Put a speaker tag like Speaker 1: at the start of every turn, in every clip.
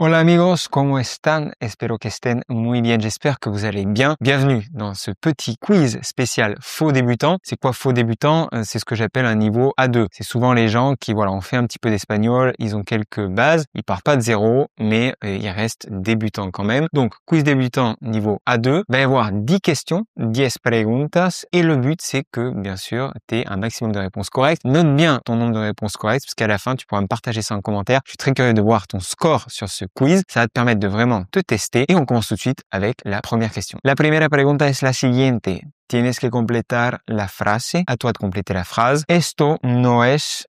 Speaker 1: Hola amigos, ¿cómo están? Espero que estén muy bien, j'espère que vous allez bien. Bienvenue dans ce petit quiz spécial faux débutant. C'est quoi faux débutant? C'est ce que j'appelle un niveau A2. C'est souvent les gens qui, voilà, ont fait un petit peu d'espagnol, ils ont quelques bases, ils partent pas de zéro, mais ils restent débutants quand même. Donc, quiz débutant niveau A2, il va y avoir 10 questions, 10 preguntas, et le but c'est que, bien sûr, tu aies un maximum de réponses correctes. Note bien ton nombre de réponses correctes, parce qu'à la fin, tu pourras me partager ça en commentaire. Je suis très curieux de voir ton score sur ce quiz. Ça va te permettre de vraiment te tester et on commence tout de suite avec la première question. La primera pregunta es la siguiente. Tienes que completar la frase. À toi de compléter la phrase. Esto no es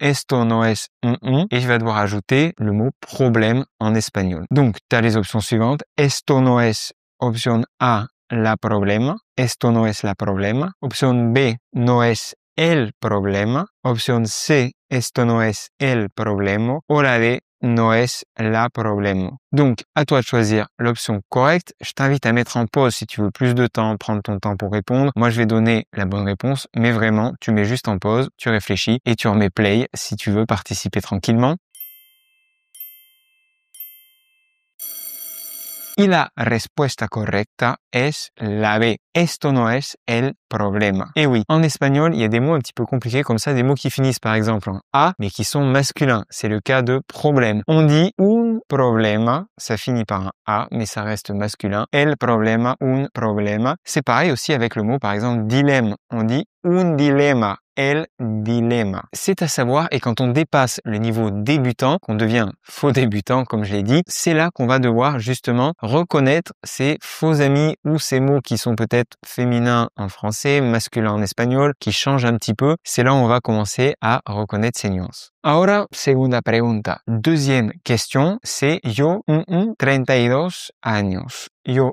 Speaker 1: Esto no es et je vais devoir ajouter le mot problème en espagnol. Donc, tu as les options suivantes. Esto no es, option A, la problema. Esto no es la problema. Option B, no es el problema. Option C, esto no es el problema. O la D, no es la problema. Donc, à toi de choisir l'option correcte. Je t'invite à mettre en pause si tu veux plus de temps, prendre ton temps pour répondre. Moi, je vais donner la bonne réponse, mais vraiment, tu mets juste en pause, tu réfléchis et tu remets play si tu veux participer tranquillement. Y la respuesta correcta es la B. Esto no es el problema. Et oui, en espagnol, il y a des mots un petit peu compliqués comme ça, des mots qui finissent par exemple en A, mais qui sont masculins. C'est le cas de problème. On dit un problema, ça finit par un A, mais ça reste masculin. El problema, un problema. C'est pareil aussi avec le mot par exemple dilemme. On dit un dilema. El dilema. C'est à savoir, et quand on dépasse le niveau débutant, qu'on devient faux débutant, comme je l'ai dit, c'est là qu'on va devoir justement reconnaître ces faux amis ou ces mots qui sont peut-être féminins en français, masculins en espagnol, qui changent un petit peu. C'est là où on va commencer à reconnaître ces nuances. Ahora, segunda pregunta. Deuxième question, c'est yo 32 años. Yo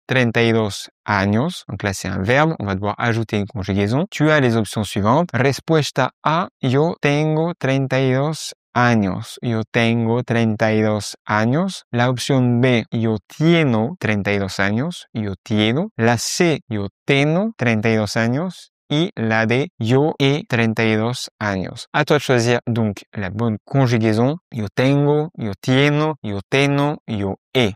Speaker 1: 32 años. Donc là, c'est un verbe. On va devoir ajouter une conjugaison. Tu as les options suivantes. Respuesta A, yo tengo 32 años. Yo tengo 32 años. La opción B, yo tieno 32 años. Yo tieno. La C, yo teno 32 años. Y la D, yo he 32 años. À toi de choisir donc la bonne conjugaison. Yo tengo, yo tieno, yo teno, yo he.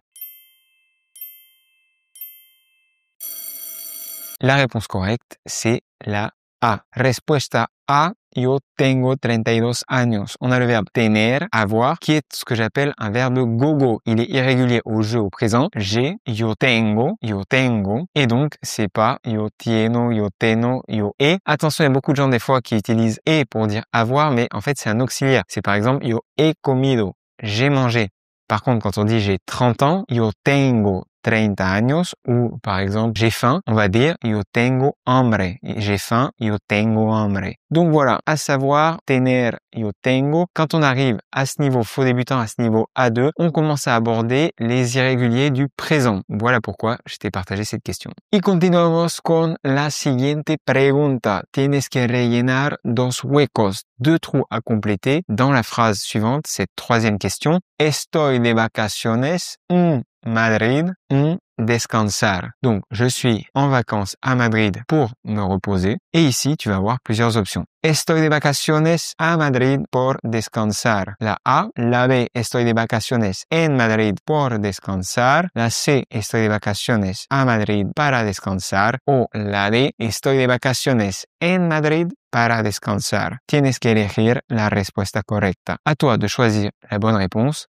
Speaker 1: La réponse correcte, c'est la A. Respuesta A, yo tengo 32 años. On a le verbe tener, avoir, qui est ce que j'appelle un verbe gogo. Il est irrégulier au jeu au présent. J'ai, yo tengo, et donc c'est pas yo tieno, yo teno, yo he. Attention, il y a beaucoup de gens des fois qui utilisent he pour dire avoir, mais en fait c'est un auxiliaire. C'est par exemple yo he comido, j'ai mangé. Par contre, quand on dit j'ai 30 ans, yo tengo 30 años, ou par exemple j'ai faim, on va dire yo tengo hambre. J'ai faim, yo tengo hambre. Donc voilà, à savoir tener, yo tengo. Quand on arrive à ce niveau faux débutant, à ce niveau A2, on commence à aborder les irréguliers du présent. Voilà pourquoi je t'ai partagé cette question. Y continuamos con la siguiente pregunta. Tienes que rellenar dos huecos, 2 trous à compléter dans la phrase suivante, cette troisième question. Estoy de vacaciones Madrid, descansar. Donc, je suis en vacances à Madrid pour me reposer. Et ici, tu vas avoir plusieurs options. Estoy de vacaciones a Madrid por descansar. La A. La B. Estoy de vacaciones en Madrid por descansar. La C. Estoy de vacaciones a Madrid para descansar. O la D. Estoy de vacaciones en Madrid para descansar. Tienes que elegir la respuesta correcta. À toi de choisir la bonne réponse.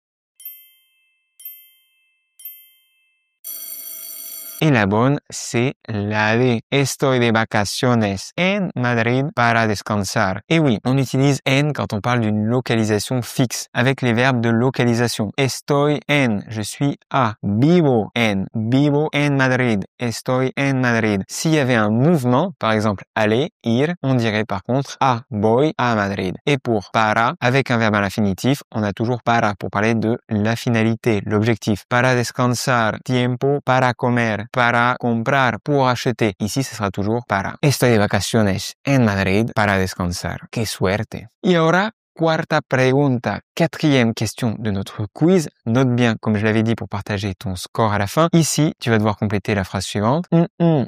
Speaker 1: Et la bonne, c'est la D. Estoy de vacaciones en Madrid para descansar. Et oui, on utilise en quand on parle d'une localisation fixe, avec les verbes de localisation. Estoy en, je suis à. Vivo en Madrid. Estoy en Madrid. S'il y avait un mouvement, par exemple aller, ir, on dirait par contre a, voy a Madrid. Et pour para, avec un verbe à l'infinitif, on a toujours para pour parler de la finalité, l'objectif. Para descansar, tiempo para comer. Para comprar, pour acheter. Ici, ce sera toujours para. Estoy de vacaciones en Madrid para descansar. ¡Qué suerte! Y ahora, cuarta pregunta, quatrième question de notre quiz. Note bien, comme je l'avais dit, pour partager ton score à la fin. Ici, tu vas devoir compléter la phrase suivante.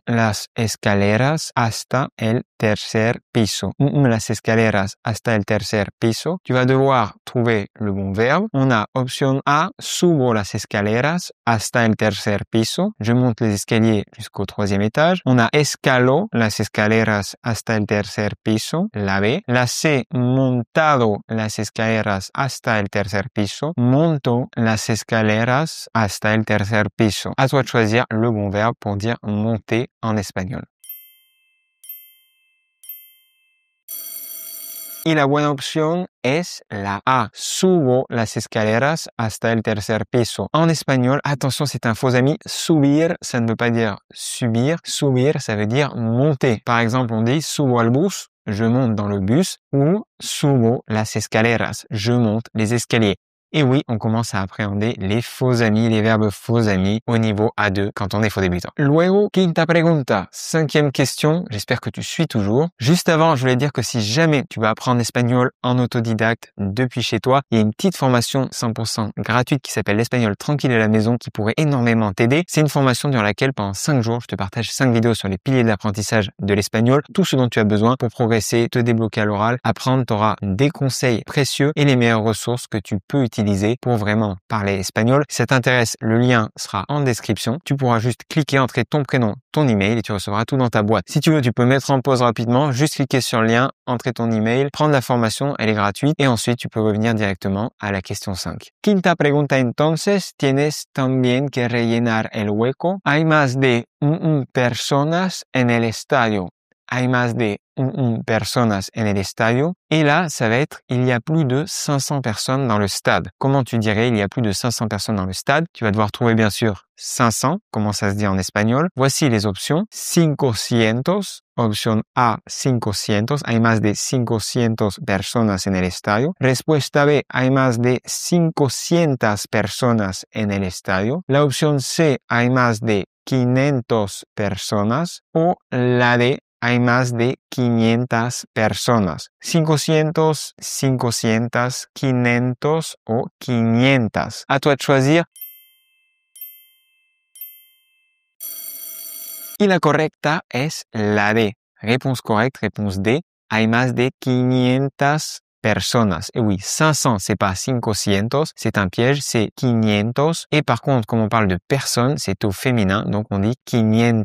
Speaker 1: Las escaleras hasta el tercer piso. Las escaleras hasta el tercer piso. Tu vas devoir trouver le bon verbe. On a option A, subo las escaleras hasta el tercer piso. Je monte les escaliers jusqu'au 3e étage. On a escalo las escaleras hasta el tercer piso. La B. La C, montado las escaleras hasta el tercer piso. Monto las escaleras hasta el tercer piso. À toi de choisir le bon verbe pour dire monter en espagnol. Y la buena opción es la A. Subo las escaleras hasta el tercer piso. En espagnol, attention, c'est un faux ami. Subir, ça ne veut pas dire subir. Subir, ça veut dire monter. Par exemple, on dit subo al bus, je monte dans le bus, ou subo las escaleras, je monte les escaliers. Et oui, on commence à appréhender les faux amis, les verbes faux amis au niveau A2 quand on est faux débutant. Luego, quinta pregunta, 5e question, j'espère que tu suis toujours. Juste avant, je voulais dire que si jamais tu veux apprendre l'espagnol en autodidacte depuis chez toi, il y a une petite formation 100% gratuite qui s'appelle l'espagnol tranquille à la maison qui pourrait énormément t'aider. C'est une formation durant laquelle pendant 5 jours, je te partage 5 vidéos sur les piliers de l'apprentissage de l'espagnol, tout ce dont tu as besoin pour progresser, te débloquer à l'oral, apprendre, tu auras des conseils précieux et les meilleures ressources que tu peux utiliser pour vraiment parler espagnol. Si ça t'intéresse, le lien sera en description. Tu pourras juste cliquer, entrer ton prénom, ton email et tu recevras tout dans ta boîte. Si tu veux, tu peux mettre en pause rapidement, juste cliquer sur le lien, entrer ton email, prendre la formation, elle est gratuite et ensuite tu peux revenir directement à la question 5. Quinta pregunta entonces, tienes también que rellenar el hueco. Hay más de personas en el estadio. Hay más de personas en el estadio. Et là, ça va être il y a plus de 500 personnes dans le stade. Comment tu dirais il y a plus de 500 personnes dans le stade? Tu vas devoir trouver bien sûr 500, comment ça se dit en espagnol. Voici les options. 500, opción A, 500. Hay más de 500 personas en el estadio. Respuesta B, hay más de 500 personas en el estadio. La opción C, hay más de 500 personas. O la D, hay más de 500 personas. 500, 500, 500 o 500. À toi de choisir. Y la correcta es la D. Réponse correcte, réponse D. Hay más de 500 personas. Et oui, 500, c'est pas 500, c'est un piège, c'est 500. Et par contre, comme on parle de personnes, c'est au féminin, donc on dit 500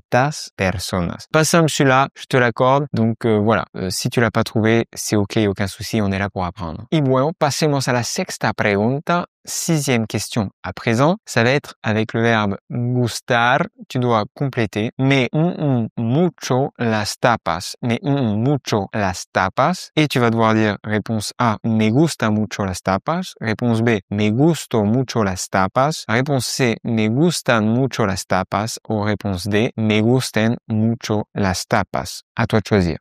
Speaker 1: personas. Pas simple celui-là, je te l'accorde. Donc voilà, si tu l'as pas trouvé, c'est ok, aucun souci, on est là pour apprendre. Y bueno, pasemos a la sexta pregunta. 6e question à présent, ça va être avec le verbe gustar, tu dois compléter. Me mucho las tapas. Me mucho las tapas. Et tu vas devoir dire réponse A, me gusta mucho las tapas. Réponse B, me gusto mucho las tapas. Réponse C, me gustan mucho las tapas. Ou réponse D, me gusten mucho las tapas. À toi de choisir.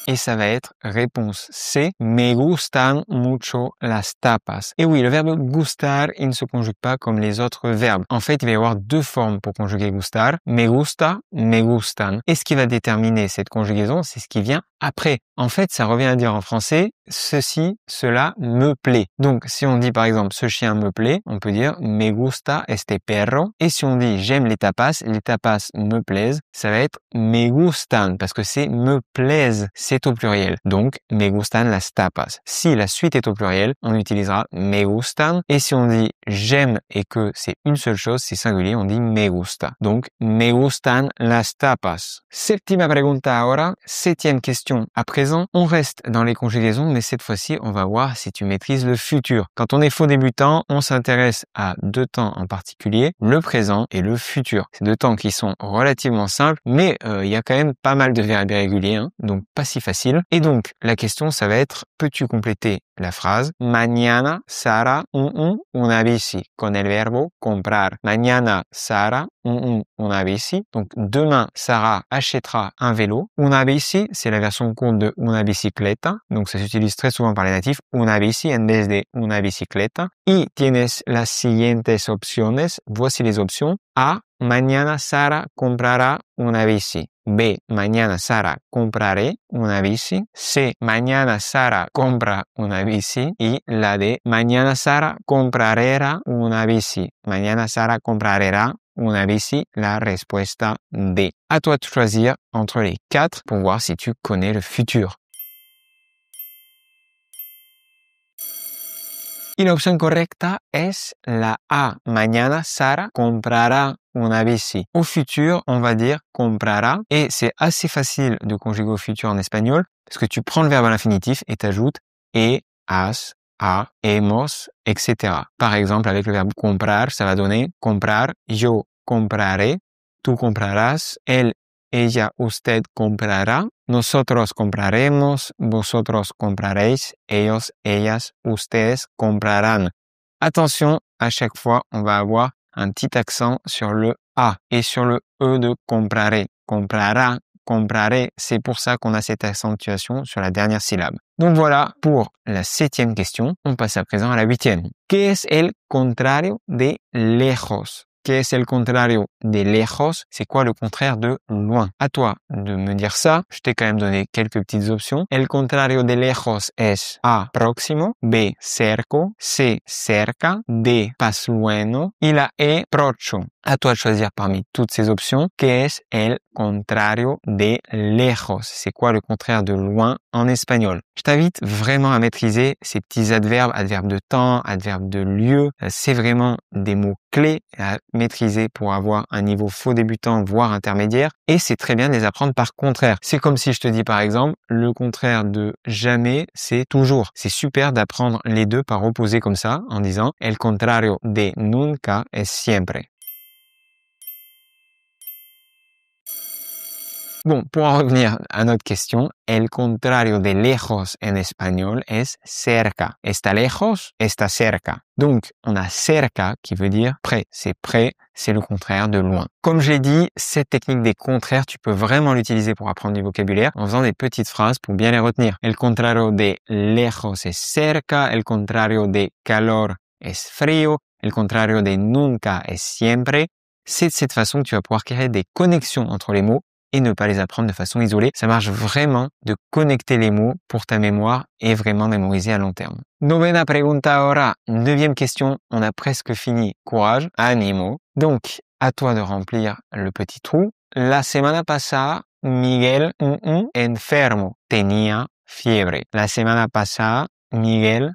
Speaker 1: Et ça va être réponse C, me gustan mucho las tapas. Et oui, le verbe gustar, il ne se conjugue pas comme les autres verbes. En fait, il va y avoir 2 formes pour conjuguer gustar. Me gusta, me gustan. Et ce qui va déterminer cette conjugaison, c'est ce qui vient après. En fait, ça revient à dire en français, ceci, cela me plaît. Donc, si on dit par exemple, ce chien me plaît, on peut dire me gusta este perro. Et si on dit j'aime les tapas me plaisent, ça va être me gustan, parce que c'est me plaisent, c'est au pluriel. Donc, me gustan las tapas. Si la suite est au pluriel, on utilisera me gustan. Et si on dit j'aime et que c'est une seule chose, c'est singulier, on dit me gusta. Donc, me gustan las tapas. Séptima pregunta ahora, 7e question. À présent, on reste dans les conjugaisons, mais cette fois-ci, on va voir si tu maîtrises le futur. Quand on est faux débutant, on s'intéresse à 2 temps en particulier, le présent et le futur. C'est 2 temps qui sont relativement simples, mais il y a quand même pas mal de verbes irréguliers, hein, donc pas si facile. Et donc, la question, ça va être, peux-tu compléter la phrase Mañana Sara una bici con el verbo comprar. Mañana Sara una bici. Donc demain Sarah achètera un vélo. Una bici, c'est la version courte de una bicicleta. Donc ça s'utilise très souvent par les natifs. Una bici en vez de una bicicleta. Y tienes las siguientes opciones. Voici les options. A. Mañana Sara comprará una bici. B. Mañana Sara compraré una bici. C. Mañana Sara compra una bici. Y la D. Mañana Sara comprará una bici. Mañana Sara comprará una bici, la respuesta D. À toi de choisir entre les 4 pour voir si tu connais le futur. Y la opción correcta es la A. Mañana Sara comprará una bici. Au futur, on va dire comprará. Et c'est assez facile de conjuguer au futur en espagnol parce que tu prends le verbe à l'infinitif et t'ajoutes et, has, a, hemos, etc. Par exemple, avec le verbe comprar, ça va donner comprar, yo compraré, tú comprarás, él, ella, usted comprará, nosotros compraremos, vosotros compraréis, ellos, ellas, ustedes comprarán. Attention, à chaque fois, on va avoir un petit accent sur le A et sur le E de compraré. Comprará, compraré, c'est pour ça qu'on a cette accentuation sur la dernière syllabe. Donc voilà pour la 7e question. On passe à présent à la 8e. ¿Qué es el contrario de lejos? ¿Qué es el contrario de lejos? C'est quoi le contraire de loin? À toi de me dire ça. Je t'ai quand même donné quelques petites options. El contrario de lejos es A, próximo, B, cerco, C, cerca, D, pas loin y la E, procho. À toi de choisir parmi toutes ces options. ¿Qué es el contrario de lejos? C'est quoi le contraire de loin en espagnol? Je t'invite vraiment à maîtriser ces petits adverbes, adverbes de temps, adverbes de lieu. C'est vraiment des mots clés à maîtriser pour avoir un niveau faux débutant, voire intermédiaire. Et c'est très bien de les apprendre par contraire. C'est comme si je te dis par exemple, le contraire de jamais, c'est toujours. C'est super d'apprendre les deux par opposé comme ça, en disant el contrario de nunca es siempre. Bon, pour en revenir à notre question, el contrario de lejos en espagnol es cerca. Está lejos, está cerca. Donc, on a cerca qui veut dire près. C'est près, c'est le contraire de loin. Comme je l'ai dit, cette technique des contraires, tu peux vraiment l'utiliser pour apprendre du vocabulaire en faisant des petites phrases pour bien les retenir. El contrario de lejos es cerca, el contrario de calor es frío, el contrario de nunca es siempre. C'est de cette façon que tu vas pouvoir créer des connexions entre les mots et ne pas les apprendre de façon isolée. Ça marche vraiment de connecter les mots pour ta mémoire et vraiment mémoriser à long terme. Novena pregunta ahora. 9e question. On a presque fini. Courage, ánimo. Donc, à toi de remplir le petit trou. La semana pasada, Miguel, enfermo, tenía fiebre. La semana pasada, Miguel,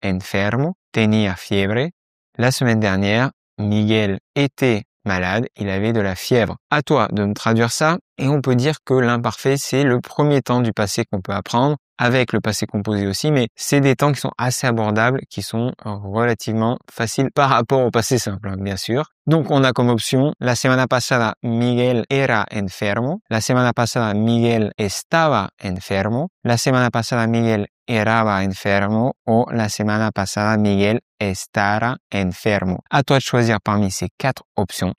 Speaker 1: enfermo, tenía fiebre. La semaine dernière, Miguel était malade, il avait de la fièvre. À toi de me traduire ça et on peut dire que l'imparfait, c'est le premier temps du passé qu'on peut apprendre avec le passé composé aussi, mais c'est des temps qui sont assez abordables, qui sont relativement faciles par rapport au passé simple, hein, bien sûr. Donc, on a comme option, la semana pasada Miguel era enfermo, la semana pasada Miguel estaba enfermo, la semana pasada Miguel eraba enfermo o la semana pasada Miguel estará enfermo. À toi de choisir parmi ces 4 options.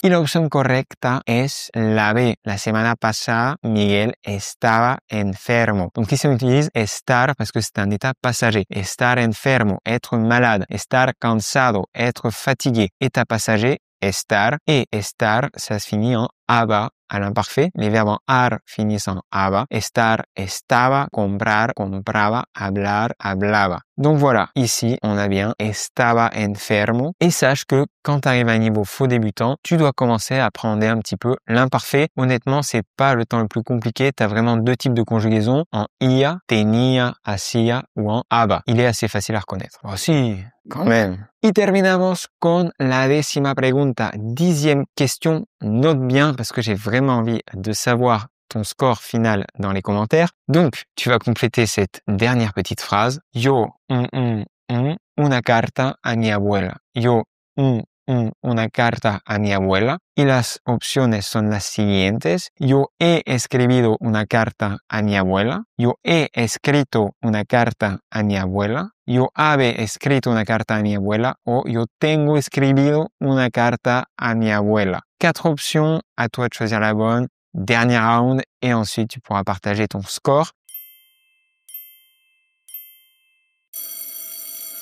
Speaker 1: Y la opción correcta es la B. La semana pasada, Miguel estaba enfermo. Donc ici, on utilise estar parce que c'est un état passager. Estar enfermo, être malade. Estar cansado, être fatigué. État passager, estar. Et estar, ça se finit en aba à l'imparfait. Les verbes en ar finissent en aba. Estar, estaba, comprar, compraba, hablar, hablaba. Donc voilà, ici, on a bien estaba enfermo. Et sache que quand tu arrives à un niveau faux débutant, tu dois commencer à appréhender un petit peu l'imparfait. Honnêtement, c'est pas le temps le plus compliqué. Tu as vraiment 2 types de conjugaison, en ia, tenía, hacía ou en aba. Il est assez facile à reconnaître. Oh si, quand même. Y terminamos con la 10ª pregunta. 10e question. Note bien parce que j'ai vraiment envie de savoir ton score final dans les commentaires. Donc, tu vas compléter cette dernière petite phrase. Yo, una carta a mi abuela. Yo, una carta a mi abuela. Y las opciones son las siguientes. Yo he escrito una carta a mi abuela. Yo he escrito una carta a mi abuela. Yo habe escrito una carta a mi abuela. O yo tengo escrito una carta a mi abuela. 4 options, à toi de choisir la bonne. Dernier round et ensuite tu pourras partager ton score.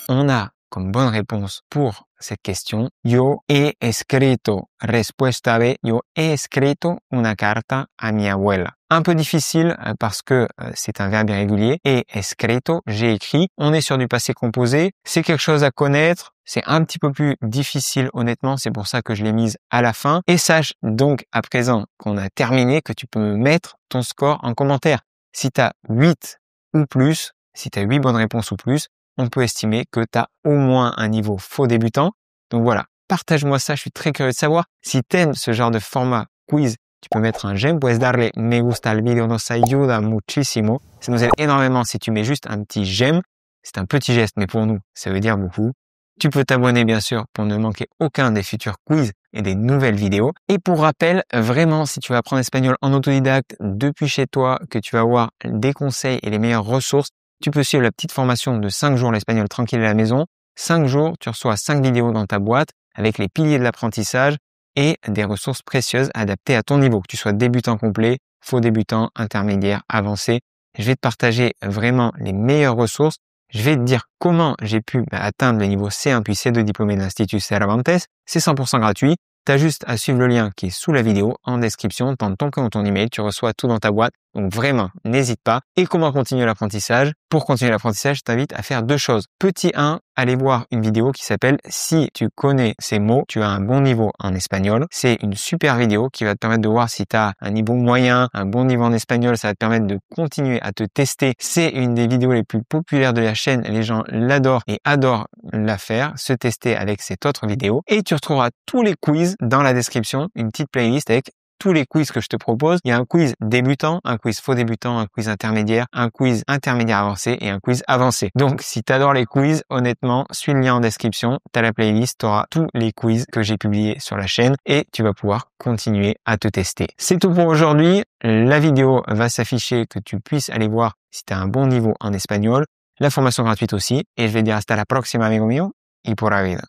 Speaker 1: On a comme bonne réponse pour cette question, yo he escrito. Respuesta B, yo he escrito una carta a mi abuela. Un peu difficile parce que c'est un verbe irrégulier. Et escrito, j'ai écrit. On est sur du passé composé. C'est quelque chose à connaître. C'est un petit peu plus difficile, honnêtement. C'est pour ça que je l'ai mise à la fin. Et sache donc à présent qu'on a terminé que tu peux mettre ton score en commentaire. Si tu as 8 ou plus, si tu as 8 bonnes réponses ou plus, on peut estimer que tu as au moins un niveau faux débutant. Donc voilà, partage-moi ça, je suis très curieux de savoir. Si tu aimes ce genre de format quiz, tu peux mettre un j'aime, puedes darle me gusta al video, nos ayuda muchísimo. Ça nous aide énormément si tu mets juste un petit j'aime. C'est un petit geste, mais pour nous, ça veut dire beaucoup. Tu peux t'abonner bien sûr pour ne manquer aucun des futurs quiz et des nouvelles vidéos. Et pour rappel, vraiment, si tu veux apprendre l'espagnol en autodidacte depuis chez toi, que tu vas avoir des conseils et les meilleures ressources, tu peux suivre la petite formation de 5 jours l'espagnol tranquille à la maison. 5 jours, tu reçois 5 vidéos dans ta boîte avec les piliers de l'apprentissage et des ressources précieuses adaptées à ton niveau, que tu sois débutant complet, faux débutant, intermédiaire, avancé. Je vais te partager vraiment les meilleures ressources. Je vais te dire comment j'ai pu atteindre le niveau C1 puis C2 diplômé de l'Institut Cervantes. C'est 100% gratuit. Tu as juste à suivre le lien qui est sous la vidéo en description, tente ton prénom, ton email, tu reçois tout dans ta boîte. Donc vraiment, n'hésite pas. Et comment continuer l'apprentissage? Pour continuer l'apprentissage, je t'invite à faire 2 choses. Petit 1, allez voir une vidéo qui s'appelle « Si tu connais ces mots, tu as un bon niveau en espagnol ». C'est une super vidéo qui va te permettre de voir si tu as un niveau moyen, un bon niveau en espagnol. Ça va te permettre de continuer à te tester. C'est une des vidéos les plus populaires de la chaîne. Les gens l'adorent et adorent la faire, se tester avec cette autre vidéo. Et tu retrouveras tous les quiz dans la description, une petite playlist avec tous les quiz que je te propose. Il y a un quiz débutant, un quiz faux débutant, un quiz intermédiaire, un quiz intermédiaire avancé et un quiz avancé. Donc, si tu adores les quiz, honnêtement, suis le lien en description. Tu as la playlist, tu auras tous les quiz que j'ai publiés sur la chaîne et tu vas pouvoir continuer à te tester. C'est tout pour aujourd'hui. La vidéo va s'afficher que tu puisses aller voir si tu as un bon niveau en espagnol. La formation gratuite aussi. Et je vais dire hasta la próxima, amigo mío, y pura vida.